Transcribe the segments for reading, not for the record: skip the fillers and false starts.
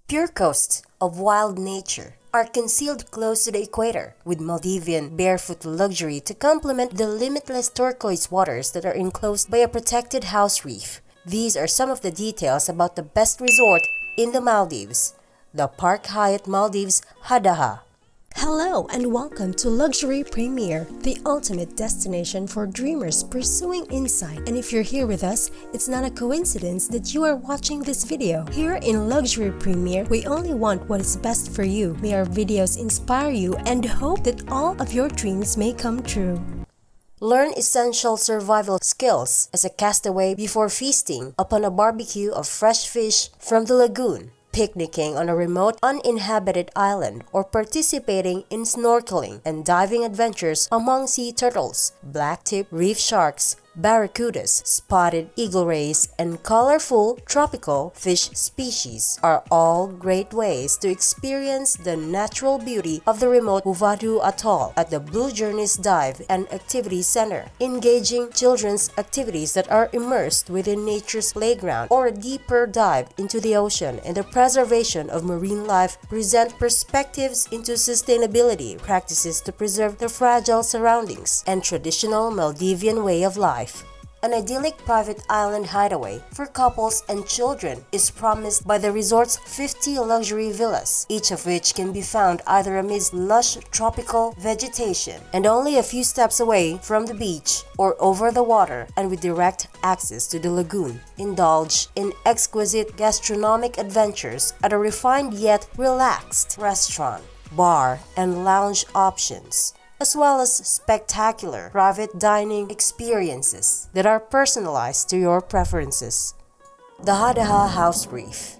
Pure coasts of wild nature are concealed close to the equator, with Maldivian barefoot luxury to complement the limitless turquoise waters that are enclosed by a protected house reef. These are some of the details about the best resort in the Maldives, the Park Hyatt Maldives Hadahaa. Hello and welcome to Luxury Premier, the ultimate destination for dreamers pursuing insight. And if you're here with us, it's not a coincidence that you are watching this video. Here in Luxury Premier, we only want what is best for you. May our videos inspire you and hope that all of your dreams may come true. Learn essential survival skills as a castaway before feasting upon a barbecue of fresh fish from the lagoon, picnicking on a remote uninhabited island, or participating in snorkeling and diving adventures among sea turtles, blacktip reef sharks, barracudas, spotted eagle rays, and colorful tropical fish species are all great ways to experience the natural beauty of the remote Overwater Atoll at the Blue Journeys Dive and Activity Center. Engaging children's activities that are immersed within nature's playground or a deeper dive into the ocean and the preservation of marine life present perspectives into sustainability practices to preserve the fragile surroundings and traditional Maldivian way of life. An idyllic private island hideaway for couples and children is promised by the resort's 50 luxury villas, each of which can be found either amidst lush tropical vegetation and only a few steps away from the beach or over the water and with direct access to the lagoon. Indulge in exquisite gastronomic adventures at a refined yet relaxed restaurant, bar, and lounge options, as well as spectacular private dining experiences that are personalized to your preferences. The Hadahaa House Reef.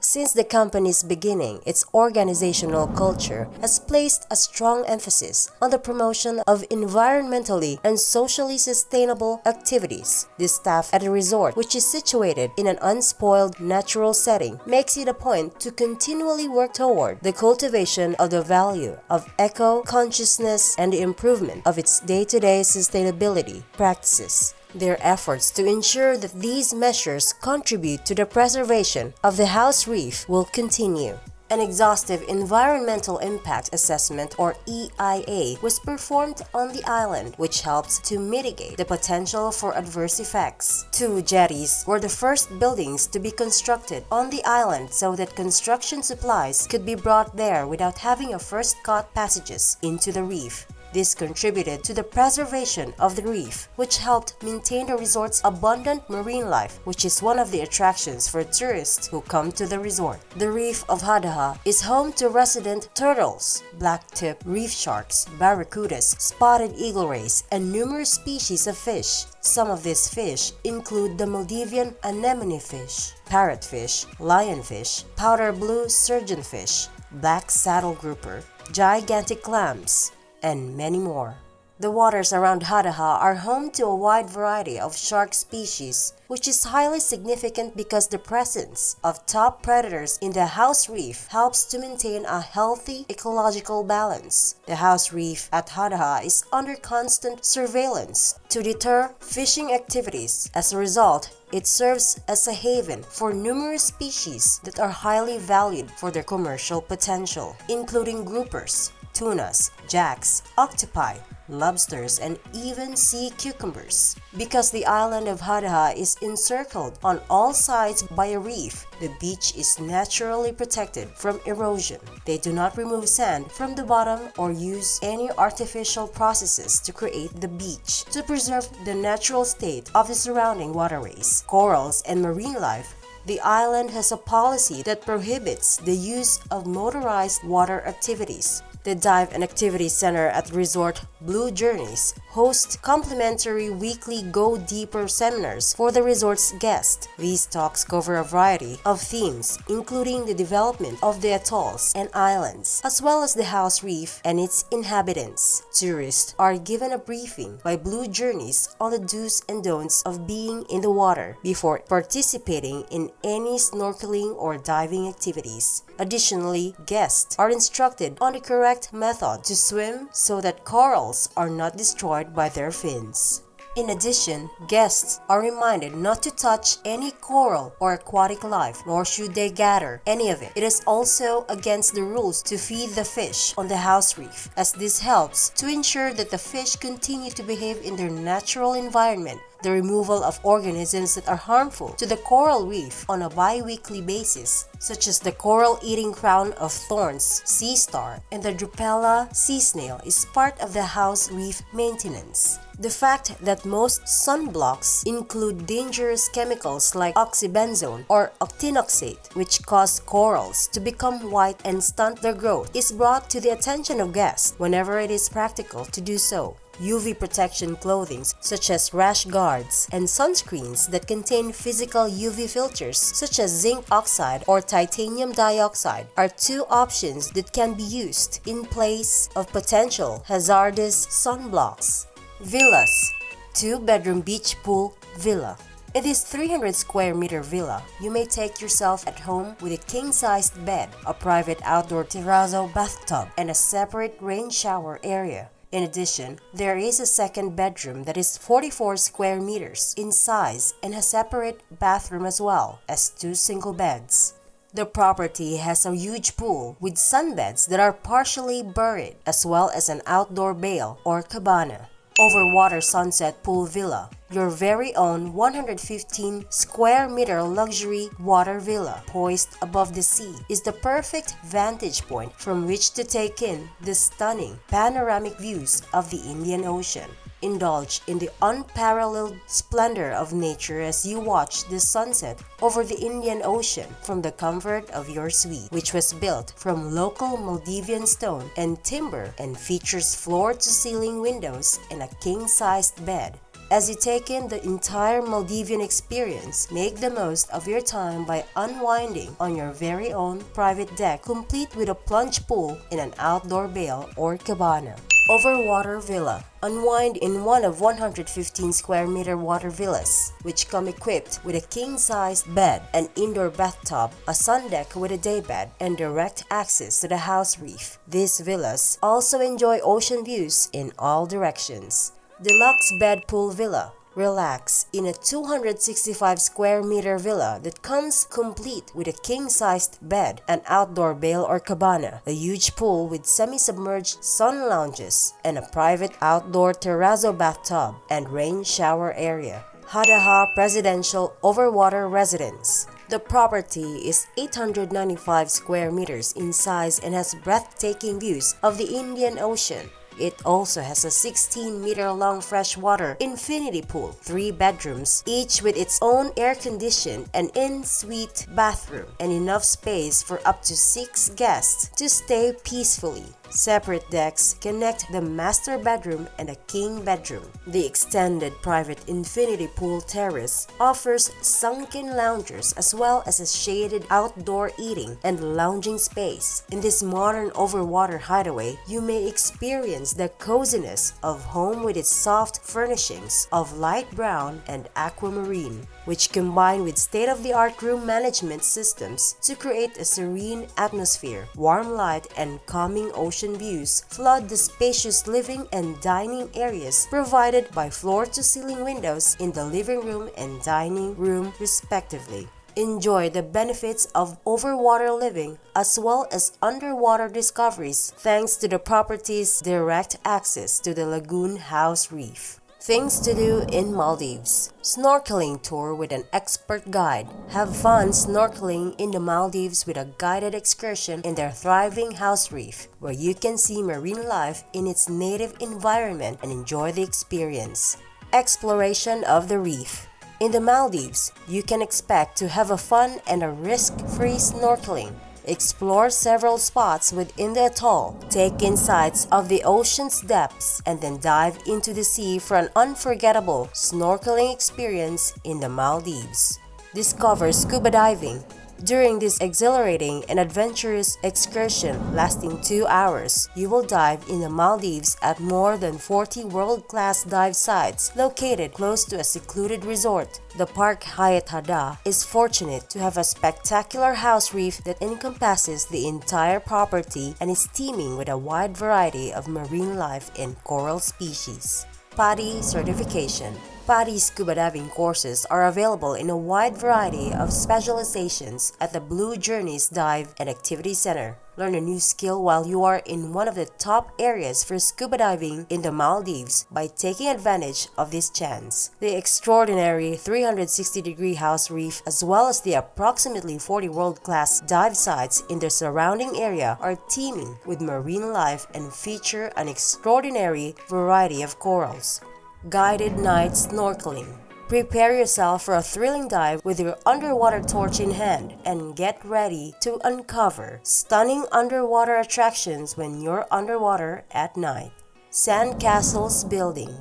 Since the company's beginning, its organizational culture has placed a strong emphasis on the promotion of environmentally and socially sustainable activities. The staff at a resort, which is situated in an unspoiled natural setting, makes it a point to continually work toward the cultivation of the value of eco-consciousness and the improvement of its day-to-day sustainability practices. Their efforts to ensure that these measures contribute to the preservation of the house reef will continue. An exhaustive environmental impact assessment, or EIA, was performed on the island, which helps to mitigate the potential for adverse effects. 2 jetties were the first buildings to be constructed on the island so that construction supplies could be brought there without having a first cut passages into the reef. This contributed to the preservation of the reef, which helped maintain the resort's abundant marine life, which is one of the attractions for tourists who come to the resort. The reef of Hadahaa is home to resident turtles, blacktip reef sharks, barracudas, spotted eagle rays, and numerous species of fish. Some of these fish include the Maldivian anemone fish, parrotfish, lionfish, powder blue surgeonfish, black saddle grouper, gigantic clams, and many more. The waters around Hadahaa are home to a wide variety of shark species, which is highly significant because the presence of top predators in the house reef helps to maintain a healthy ecological balance. The house reef at Hadahaa is under constant surveillance to deter fishing activities. As a result, it serves as a haven for numerous species that are highly valued for their commercial potential, including groupers, tunas, jacks, octopi, lobsters, and even sea cucumbers. Because the island of Hadahaa is encircled on all sides by a reef, the beach is naturally protected from erosion. They do not remove sand from the bottom or use any artificial processes to create the beach. To preserve the natural state of the surrounding waterways, corals, and marine life, the island has a policy that prohibits the use of motorized water activities. The Dive and Activity Center at Resort Blue Journeys hosts complimentary weekly Go Deeper seminars for the resort's guests. These talks cover a variety of themes, including the development of the atolls and islands, as well as the house reef and its inhabitants. Tourists are given a briefing by Blue Journeys on the do's and don'ts of being in the water before participating in any snorkeling or diving activities. Additionally, guests are instructed on the correct method to swim so that corals are not destroyed by their fins. In addition, guests are reminded not to touch any coral or aquatic life, nor should they gather any of it. It is also against the rules to feed the fish on the house reef, as this helps to ensure that the fish continue to behave in their natural environment. The removal of organisms that are harmful to the coral reef on a bi-weekly basis, such as the coral-eating crown of thorns sea star and the Drupella sea snail, is part of the house reef maintenance. The fact that most sunblocks include dangerous chemicals like oxybenzone or octinoxate, which cause corals to become white and stunt their growth, is brought to the attention of guests whenever it is practical to do so. UV protection clothing such as rash guards and sunscreens that contain physical UV filters such as zinc oxide or titanium dioxide are two options that can be used in place of potential hazardous sunblocks. Villas. 2-bedroom beach pool villa. In this 300 square meter villa, you may take yourself at home with a king-sized bed, a private outdoor terrazzo bathtub, and a separate rain shower area. In addition, there is a second bedroom that is 44 square meters in size and has separate bathroom as well as 2 single beds. The property has a huge pool with sunbeds that are partially buried, as well as an outdoor bale or cabana. Overwater Sunset Pool Villa, your very own 115 square meter luxury water villa poised above the sea, is the perfect vantage point from which to take in the stunning panoramic views of the Indian Ocean. Indulge in the unparalleled splendor of nature as you watch the sunset over the Indian Ocean from the comfort of your suite, which was built from local Maldivian stone and timber and features floor-to-ceiling windows and a king-sized bed. As you take in the entire Maldivian experience, make the most of your time by unwinding on your very own private deck, complete with a plunge pool in an outdoor bale or cabana. Overwater Villa. Unwind in one of 115 square meter water villas, which come equipped with a king-sized bed, an indoor bathtub, a sun deck with a daybed, and direct access to the house reef. These villas also enjoy ocean views in all directions. Deluxe Bed Pool Villa. Relax in a 265 square meter villa that comes complete with a king-sized bed, an outdoor bale or cabana, a huge pool with semi-submerged sun lounges, and a private outdoor terrazzo bathtub and rain shower area. Hadahaa Presidential Overwater Residence. The property is 895 square meters in size and has breathtaking views of the Indian Ocean. It also has a 16-meter-long freshwater infinity pool, 3 bedrooms, each with its own air-conditioned and in-suite bathroom, and enough space for up to 6 guests to stay peacefully. Separate decks connect the master bedroom and a king bedroom. The extended private infinity pool terrace offers sunken loungers as well as a shaded outdoor eating and lounging space. In this modern overwater hideaway, you may experience the coziness of home with its soft furnishings of light brown and aquamarine, which combine with state-of-the-art room management systems to create a serene atmosphere. Warm light and calming ocean views flood the spacious living and dining areas provided by floor-to-ceiling windows in the living room and dining room respectively. Enjoy the benefits of overwater living as well as underwater discoveries thanks to the property's direct access to the lagoon house reef. Things to do in Maldives. Snorkeling tour with an expert guide. Have fun snorkeling in the Maldives with a guided excursion in their thriving house reef, where you can see marine life in its native environment and enjoy the experience. Exploration of the reef. In the Maldives, you can expect to have a fun and a risk-free snorkeling. Explore several spots within the atoll, take in sights of the ocean's depths, and then dive into the sea for an unforgettable snorkeling experience in the Maldives. Discover scuba diving. During this exhilarating and adventurous excursion lasting 2 hours, you will dive in the Maldives at more than 40 world-class dive sites located close to a secluded resort. The Park Hyatt Hadadaa is fortunate to have a spectacular house reef that encompasses the entire property and is teeming with a wide variety of marine life and coral species. PADI certification. PADI scuba diving courses are available in a wide variety of specializations at the Blue Journeys Dive and Activity Center. Learn a new skill while you are in one of the top areas for scuba diving in the Maldives by taking advantage of this chance. The extraordinary 360-degree house reef as well as the approximately 40 world-class dive sites in the surrounding area are teeming with marine life and feature an extraordinary variety of corals. Guided night snorkeling. Prepare yourself for a thrilling dive with your underwater torch in hand and get ready to uncover stunning underwater attractions when you're underwater at night. Sandcastles building.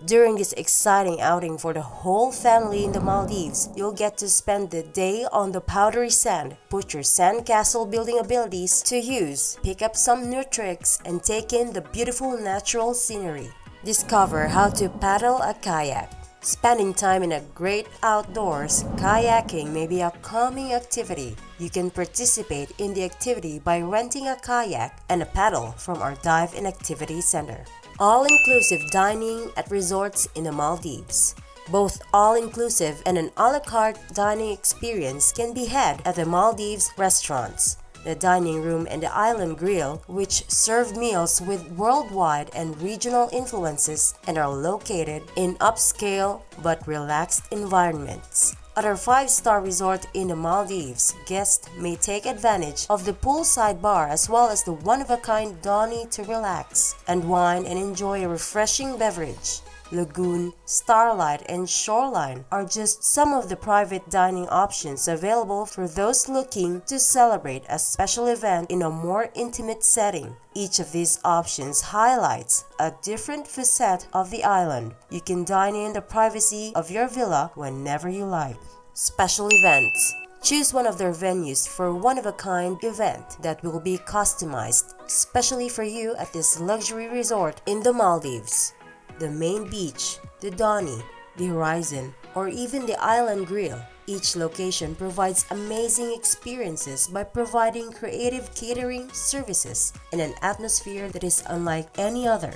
During this exciting outing for the whole family in the Maldives, you'll get to spend the day on the powdery sand, put your sandcastle building abilities to use, pick up some new tricks, and take in the beautiful natural scenery. Discover how to paddle a kayak. Spending time in a great outdoors, kayaking may be a calming activity. You can participate in the activity by renting a kayak and a paddle from our Dive and Activity Center. All-inclusive dining at resorts in the Maldives. Both all-inclusive and an a la carte dining experience can be had at the Maldives restaurants, the dining room and the island grill, which serve meals with worldwide and regional influences and are located in upscale but relaxed environments. At our 5-star resort in the Maldives, guests may take advantage of the poolside bar as well as the one-of-a-kind Donny to relax, unwind and enjoy a refreshing beverage. Lagoon, Starlight, and Shoreline are just some of the private dining options available for those looking to celebrate a special event in a more intimate setting. Each of these options highlights a different facet of the island. You can dine in the privacy of your villa whenever you like. Special events. Choose one of their venues for a one-of-a-kind event that will be customized specially for you at this luxury resort in the Maldives. The main beach, the Donny, the Horizon, or even the Island Grill. Each location provides amazing experiences by providing creative catering services and an atmosphere that is unlike any other.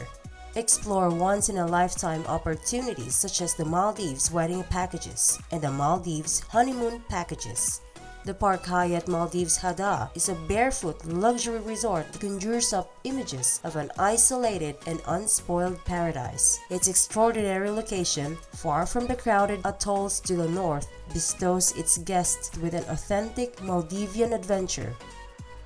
Explore once-in-a-lifetime opportunities such as the Maldives wedding packages and the Maldives honeymoon packages. The Park Hyatt Maldives Hadahaa is a barefoot luxury resort that conjures up images of an isolated and unspoiled paradise. Its extraordinary location, far from the crowded atolls to the north, bestows its guests with an authentic Maldivian adventure.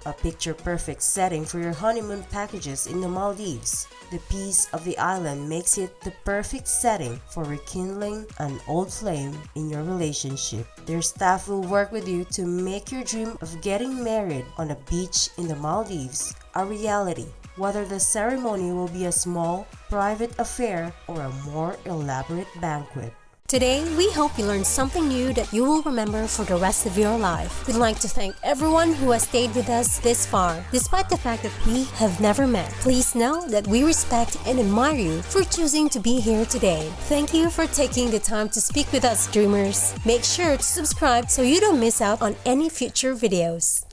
A picture-perfect setting for your honeymoon packages in the Maldives. The peace of the island makes it the perfect setting for rekindling an old flame in your relationship. Their staff will work with you to make your dream of getting married on a beach in the Maldives a reality, whether the ceremony will be a small, private affair or a more elaborate banquet. Today, we hope you learned something new that you will remember for the rest of your life. We'd like to thank everyone who has stayed with us this far. Despite the fact that we have never met, please know that we respect and admire you for choosing to be here today. Thank you for taking the time to speak with us, dreamers. Make sure to subscribe so you don't miss out on any future videos.